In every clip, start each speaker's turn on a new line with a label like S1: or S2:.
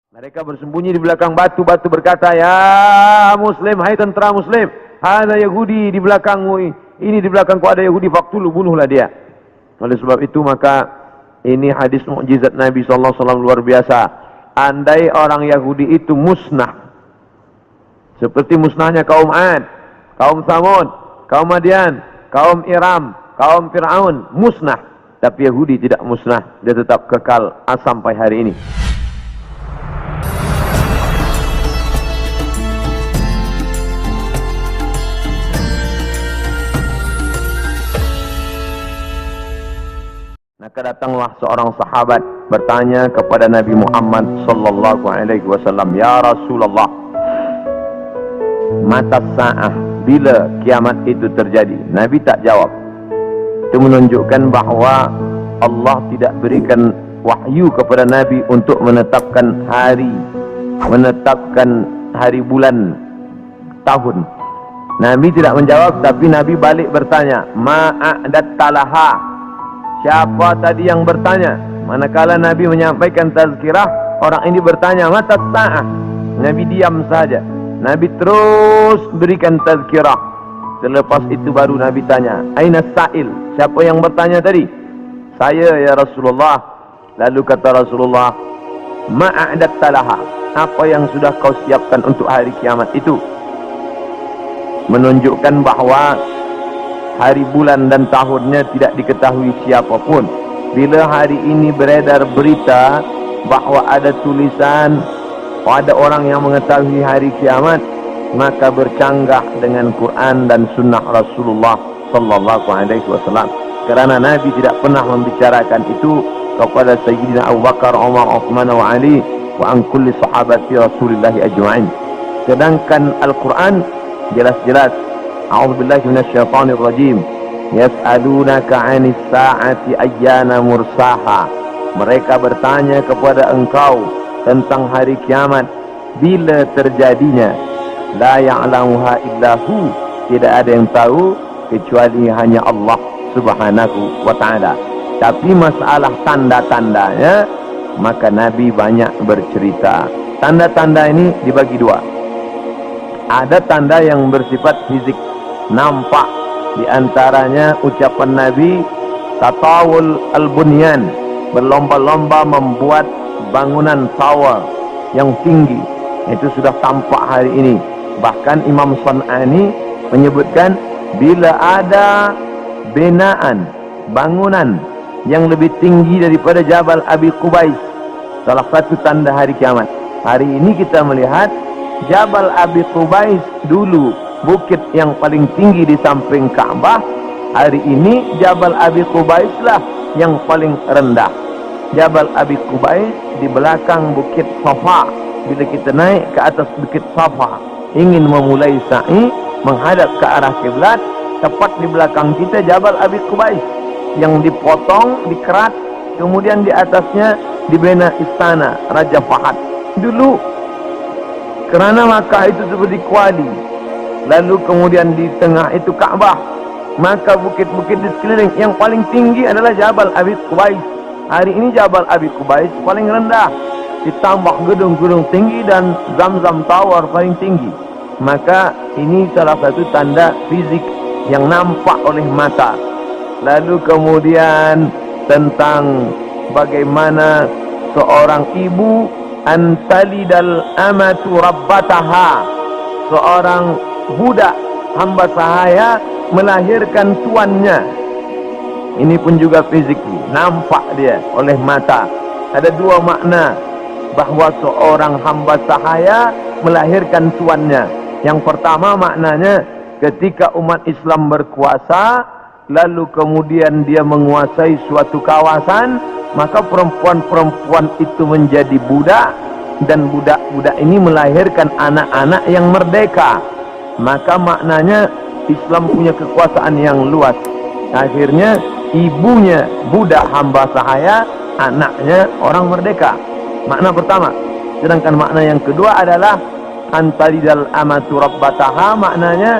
S1: Mereka bersembunyi di belakang batu-batu berkata, "Ya Muslim, hai tentara Muslim, ada Yahudi di belakangmu, ini di belakangku ada Yahudi, faktulu, bunuhlah dia." Oleh sebab itu maka ini hadis mukjizat Nabi SAW luar biasa. Andai orang Yahudi itu musnah, seperti musnahnya kaum Ad, kaum Thamud, kaum Madian, kaum Iram, kaum Fir'aun, musnah. Tapi Yahudi tidak musnah, dia tetap kekal sampai hari ini. Maka datanglah seorang sahabat bertanya kepada Nabi Muhammad sallallahu alaihi wasallam, "Ya Rasulullah, mata sa'ah, bila kiamat itu terjadi?" Nabi tak jawab. Itu menunjukkan bahawa Allah tidak berikan wahyu kepada Nabi untuk menetapkan hari bulan, tahun. Nabi tidak menjawab, tapi Nabi balik bertanya, "Ma'adattalaha?" Siapa tadi yang bertanya? Manakala Nabi menyampaikan tazkirah, orang ini bertanya, "Mata sa'ah?" Nabi diam saja. Nabi terus berikan tazkirah. Selepas itu baru Nabi tanya, "Aina sa'il?" Siapa yang bertanya tadi? "Saya ya Rasulullah." Lalu kata Rasulullah, "Ma'adattalaha?" Apa yang sudah kau siapkan untuk hari kiamat itu? Menunjukkan bahawa hari bulan dan tahunnya tidak diketahui siapapun. Bila hari ini beredar berita bahawa ada tulisan, ada orang yang mengetahui hari kiamat, maka bercanggah dengan Quran dan sunnah Rasulullah sallallahu alaihi wasallam. Kerana Nabi tidak pernah membicarakan itu kepada Sayyidina Abu Bakar, Umar, Uthman wa Ali wa an kulli sahabati Rasulillah ajma'in. Sedangkan Al-Quran jelas-jelas, a'udzubillahi minasyaitonir rajim, yas'alunaka 'anis sa'ati ayyana mursaha. Mereka bertanya kepada engkau tentang hari kiamat, bila terjadinya. La ya'lamuha illahu, tidak ada yang tahu kecuali hanya Allah Subhanahu wa ta'ala. Tapi masalah tanda-tandanya, maka Nabi banyak bercerita. Tanda-tanda ini dibagi dua. Ada tanda yang bersifat fisik, nampak. Di antaranya ucapan Nabi, tatawul al-bunyan, berlomba-lomba membuat bangunan tower yang tinggi. Itu sudah tampak hari ini. Bahkan Imam San'ani menyebutkan, bila ada binaan, bangunan yang lebih tinggi daripada Jabal Abi Qubais, salah satu tanda hari kiamat. Hari ini kita melihat Jabal Abi Qubais dulu bukit yang paling tinggi di samping Ka'bah. Hari ini Jabal Abi Qubais lah yang paling rendah. Jabal Abi Qubais di belakang bukit Safa. Bila kita naik ke atas bukit Safa, ingin memulai sa'i menghadap ke arah kiblat, tepat di belakang kita Jabal Abi Qubais yang dipotong, dikerat, kemudian di atasnya dibina istana Raja Fahad. Dulu kerana Makkah itu seperti kuali, lalu kemudian di tengah itu Ka'bah, maka bukit-bukit di sekeliling yang paling tinggi adalah Jabal Abi Qubais. Hari ini Jabal Abi Qubais paling rendah, ditambah gedung-gedung tinggi dan Zamzam Tower paling tinggi. Maka ini salah satu tanda fisik yang nampak oleh mata. Lalu kemudian tentang bagaimana seorang ibu antalidal amatu rabbataha, seorang budak hamba sahaya melahirkan tuannya. Ini pun juga fisik, nampak dia oleh mata. Ada dua makna bahawa seorang hamba sahaya melahirkan tuannya. Yang pertama maknanya, ketika umat Islam berkuasa, lalu kemudian dia menguasai suatu kawasan, maka perempuan-perempuan itu menjadi budak, dan budak-budak ini melahirkan anak-anak yang merdeka. Maka maknanya Islam punya kekuasaan yang luas. Akhirnya ibunya budak hamba sahaya, anaknya orang merdeka. Makna pertama. Sedangkan makna yang kedua adalah antalidal amatu rabbataha, maknanya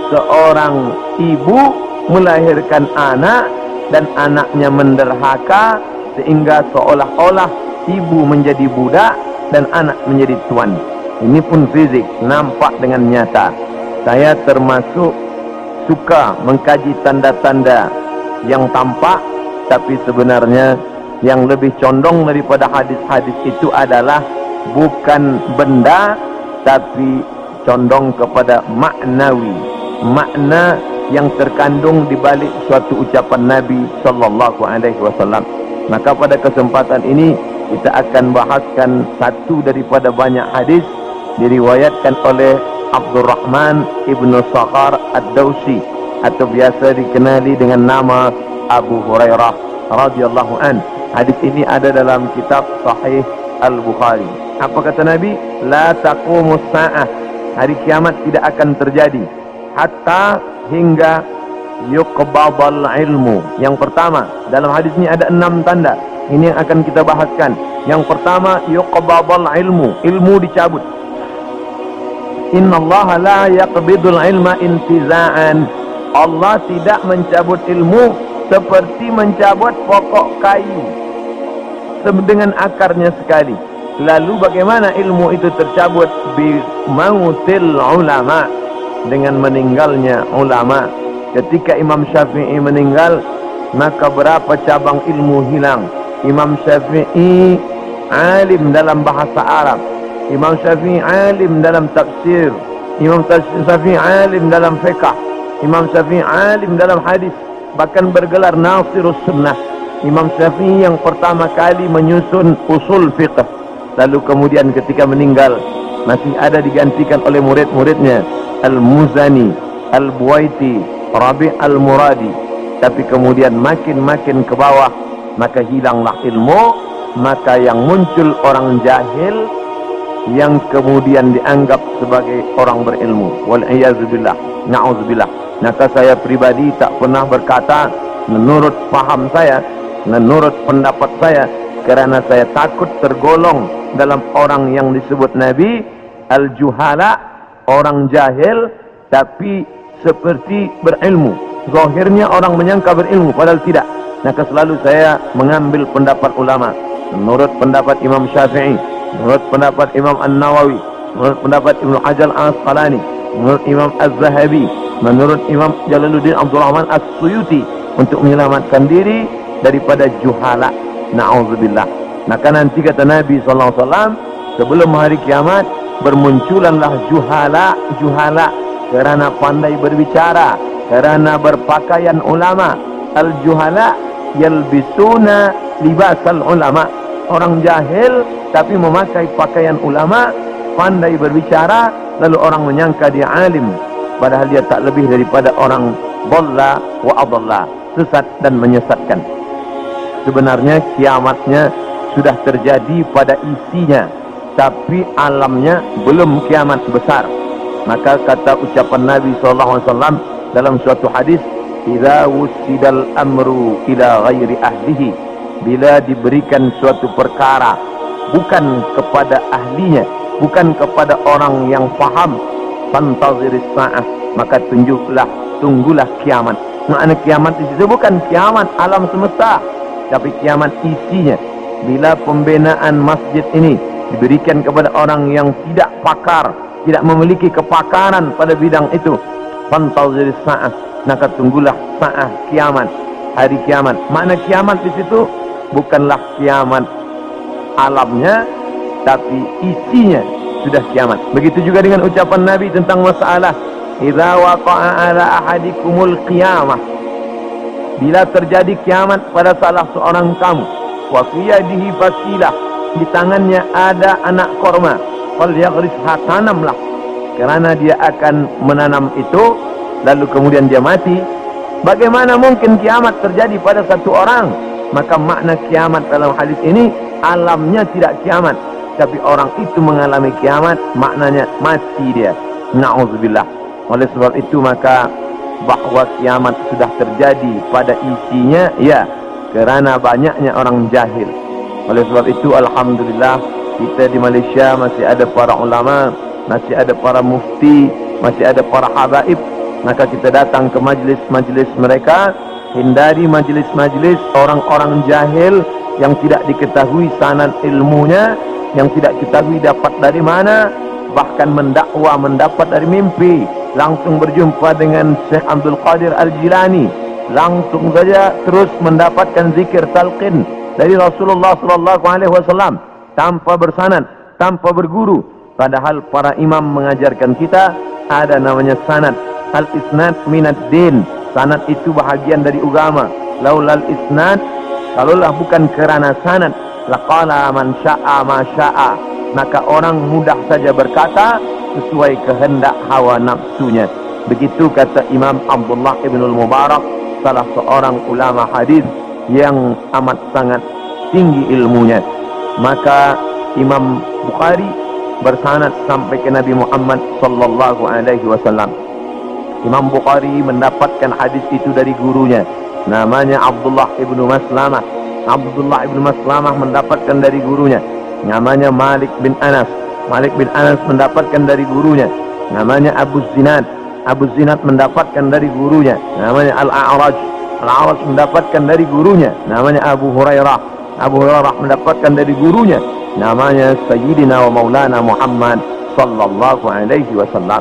S1: seorang ibu melahirkan anak dan anaknya menderhaka, sehingga seolah-olah ibu menjadi budak, dan anak menjadi tuan. Ini pun fizik, nampak dengan nyata. Saya termasuk suka mengkaji tanda-tanda yang tampak, tapi sebenarnya yang lebih condong daripada hadis-hadis itu adalah bukan benda, tapi condong kepada maknawi, makna yang terkandung di balik suatu ucapan Nabi sallallahu alaihi wasallam. Maka pada kesempatan ini kita akan bahaskan satu daripada banyak hadis diriwayatkan oleh Abdurrahman ibnu Sakhar ad-Dawsi, atau biasa dikenali dengan nama Abu Hurairah radhiyallahu an. Hadis ini ada dalam kitab Sahih Al-Bukhari. Apa kata Nabi? La taqumus sa'ah, hari kiamat tidak akan terjadi hatta hingga yuqbadal ilmu. Yang pertama, dalam hadis ini ada 6 tanda. Ini yang akan kita bahaskan. Yang pertama, yuqbadal ilmu, ilmu dicabut. Inna Allah la yaqbidul ilma intiza'an. Allah tidak mencabut ilmu seperti mencabut pokok kayu dengan akarnya sekali. Lalu bagaimana ilmu itu tercabut? Bi mautil ulama, dengan meninggalnya ulama. Ketika Imam Syafi'i meninggal, maka berapa cabang ilmu hilang. Imam Syafi'i alim dalam bahasa Arab, Imam Syafi'i alim dalam tafsir, Imam Syafi'i alim dalam fiqh, Imam Syafi'i alim dalam hadis, bahkan bergelar Nasirus Sunnah. Imam Syafi'i yang pertama kali menyusun usul fiqh. Lalu kemudian ketika meninggal, masih ada digantikan oleh murid-muridnya, Al-Muzani, Al-Buwaiti, Rabi' Al-Muradi. Tapi kemudian makin ke bawah, maka hilanglah ilmu. Maka yang muncul orang jahil yang kemudian dianggap sebagai orang berilmu. Wal'iyazubillah, na'udzubillah. Maka saya pribadi tak pernah berkata menurut faham saya, menurut pendapat saya, kerana saya takut tergolong dalam orang yang disebut Nabi al-juhala, orang jahil tapi seperti berilmu. Zahirnya orang menyangka berilmu padahal tidak. Maka selalu saya mengambil pendapat ulama. Menurut pendapat Imam Syafi'i, menurut pendapat Imam An-Nawawi, menurut pendapat Ibnu Hajar Al-Asqalani, menurut Imam Az-Zahabi, menurut Imam Jalaluddin Abdul Rahman As-Suyuti, untuk menyelamatkan diri daripada juhala. Na'udzubillah. Maka nanti kata Nabi SAW, sebelum hari kiamat bermunculanlah juhala kerana pandai berbicara, kerana berpakaian ulama. Al-juhala yalbisuna libasal ulama, orang jahil tapi memakai pakaian ulama, pandai berbicara, lalu orang menyangka dia alim, padahal dia tak lebih daripada orang dhalla wa adalla, sesat dan menyesatkan. Sebenarnya kiamatnya sudah terjadi pada isinya, tapi alamnya belum kiamat besar. Maka kata ucapan Nabi SAW dalam suatu hadis, idza wusidal amru ila ghairi ahlihi, bila diberikan suatu perkara bukan kepada ahlinya, bukan kepada orang yang faham, fantaziris sa'ah, maka tunggulah kiamat. Makna kiamat di situ bukan kiamat alam semesta, tapi kiamat isinya. Bila pembinaan masjid ini diberikan kepada orang yang tidak pakar, tidak memiliki kepakaran pada bidang itu, fantaziris sa'ah, maka tunggulah sa'ah, kiamat, hari kiamat. Makna kiamat di situ bukanlah kiamat alamnya, tapi isinya sudah kiamat. Begitu juga dengan ucapan Nabi tentang masalah idza waqa'a ala ahadikumul qiyamah, bila terjadi kiamat pada salah seorang kamu, wa fi yadihi fasilah, di tangannya ada anak korma, falyagrisha, tanamlah, kerana dia akan menanam itu, lalu kemudian dia mati. Bagaimana mungkin kiamat terjadi pada satu orang? Maka makna kiamat dalam hadis ini alamnya tidak kiamat, tapi orang itu mengalami kiamat, maknanya mati dia. Na'udzubillah. Oleh sebab itu maka bahawa kiamat sudah terjadi pada isinya, ya, kerana banyaknya orang jahil. Oleh sebab itu alhamdulillah kita di Malaysia masih ada para ulama, masih ada para mufti, masih ada para habaib. Maka kita datang ke majlis-majlis mereka, hindari majlis-majlis orang-orang jahil yang tidak diketahui sanad ilmunya, yang tidak ketahui dapat dari mana, bahkan mendakwa mendapat dari mimpi, langsung berjumpa dengan Syekh Abdul Qadir Al-Jilani, langsung saja terus mendapatkan zikir talqin dari Rasulullah SAW tanpa bersanad, tanpa berguru. Padahal para imam mengajarkan kita ada namanya sanad. Al-isnad minad din, sanad itu bahagian dari agama. Laulal isnad, kalaulah bukan kerana sanad, laqala man sya'a ma sya'a, maka orang mudah saja berkata sesuai kehendak hawa nafsunya. Begitu kata Imam Abdullah ibn al-Mubarak, salah seorang ulama hadis yang amat sangat tinggi ilmunya. Maka Imam Bukhari bersanad sampai ke Nabi Muhammad sallallahu alaihi wasallam. Imam Bukhari mendapatkan hadis itu dari gurunya, namanya Abdullah ibn Maslamah. Abdullah ibn Maslamah mendapatkan dari gurunya, namanya Malik bin Anas. Malik bin Anas mendapatkan dari gurunya, namanya Abu Zinad. Abu Zinad mendapatkan dari gurunya, namanya Al-A'raj. Al-A'raj mendapatkan dari gurunya, namanya Abu Hurairah. Abu Hurairah mendapatkan dari gurunya, namanya Sayyidina wa Maulana Muhammad sallallahu alaihi wasallam.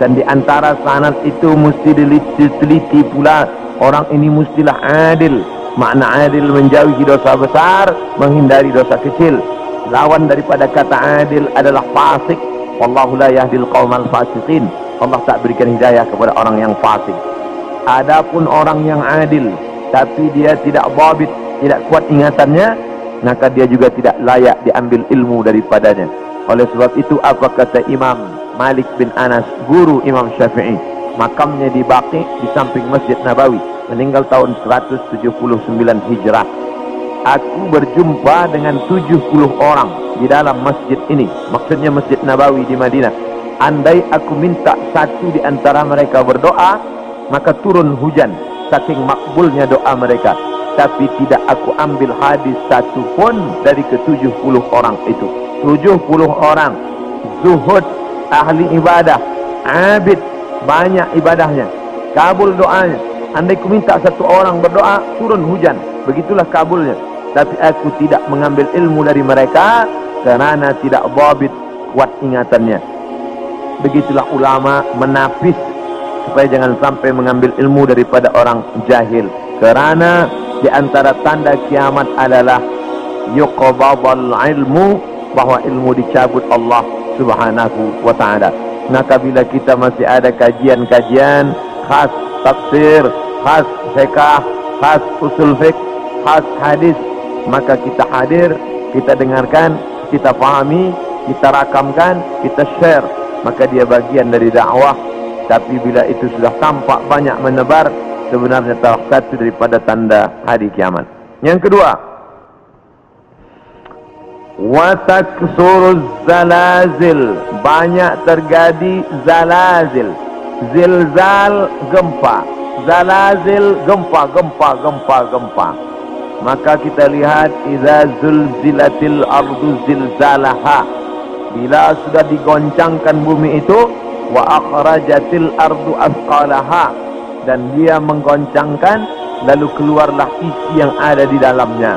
S1: Dan di antara sanad itu mesti diteliti pula, orang ini mestilah adil. Makna adil menjauhi dosa besar, menghindari dosa kecil. Lawan daripada kata adil adalah fasik. Wallahu la yahdil qaumal fasiqin. Allah tak berikan hidayah kepada orang yang fasik. Adapun orang yang adil tapi dia tidak dhabit, tidak kuat ingatannya, maka dia juga tidak layak diambil ilmu daripadanya. Oleh sebab itu apa kata Imam Malik bin Anas, guru Imam Syafi'i, makamnya di Baqi di samping Masjid Nabawi, meninggal tahun 179 Hijrah. Aku berjumpa dengan 70 orang di dalam masjid ini, maksudnya Masjid Nabawi di Madinah. Andai aku minta satu di antara mereka berdoa, maka turun hujan saking makbulnya doa mereka. Tapi tidak aku ambil hadis satu pun dari ke-70 orang itu. 70 orang zuhud, ahli ibadah, abid, banyak ibadahnya, kabul doanya. Andai ku minta satu orang berdoa, turun hujan, begitulah kabulnya. Tapi aku tidak mengambil ilmu dari mereka kerana tidak dhabit, kuat ingatannya. Begitulah ulama menapis supaya jangan sampai mengambil ilmu daripada orang jahil. Kerana di antara tanda kiamat adalah yuqbadul ilmu, bahwa ilmu dicabut Allah Subhanahu wa ta'ala. Maka bila kita masih ada kajian-kajian khas tafsir, khas fiqh, khas usul fiqh, khas hadis, maka kita hadir, kita dengarkan, kita fahami, kita rakamkan, kita share, maka dia bagian dari dakwah. Tapi bila itu sudah tampak banyak menebar, sebenarnya salah satu daripada tanda hari kiamat. Yang kedua, wa taksuruz zalazil, banyak terjadi zalazil. Zilzal, gempa. Zalazil, gempa. Maka kita lihat idza zulzilatil ardu zilzalaha, bila sudah digoncangkan bumi itu, wa akhrajatil ardu asqalaha, dan dia menggoncangkan, lalu keluarlah isi yang ada di dalamnya.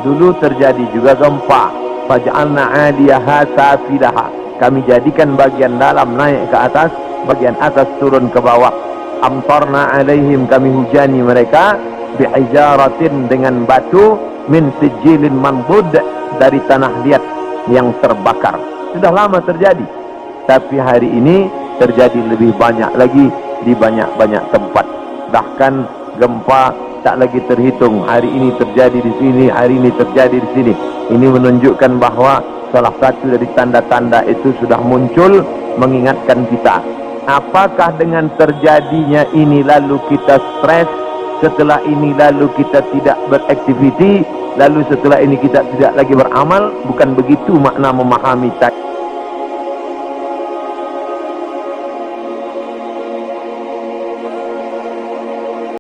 S1: Dulu terjadi juga gempa, faj'alna 'aliyaha safilaha, kami jadikan bagian dalam naik ke atas, bagian atas turun ke bawah. Amtarna 'alaihim, kami hujani mereka, bihijaratin, dengan batu, min sijilin mandud, dari tanah liat yang terbakar. Sudah lama terjadi, tapi hari ini terjadi lebih banyak lagi di banyak-banyak tempat. Bahkan gempa tak lagi terhitung. Hari ini terjadi di sini, hari ini terjadi di sini. Ini menunjukkan bahawa salah satu dari tanda-tanda itu sudah muncul, mengingatkan kita. Apakah dengan terjadinya ini lalu kita stres, setelah ini lalu kita tidak beraktiviti, lalu setelah ini kita tidak lagi beramal? Bukan begitu makna memahami tadi.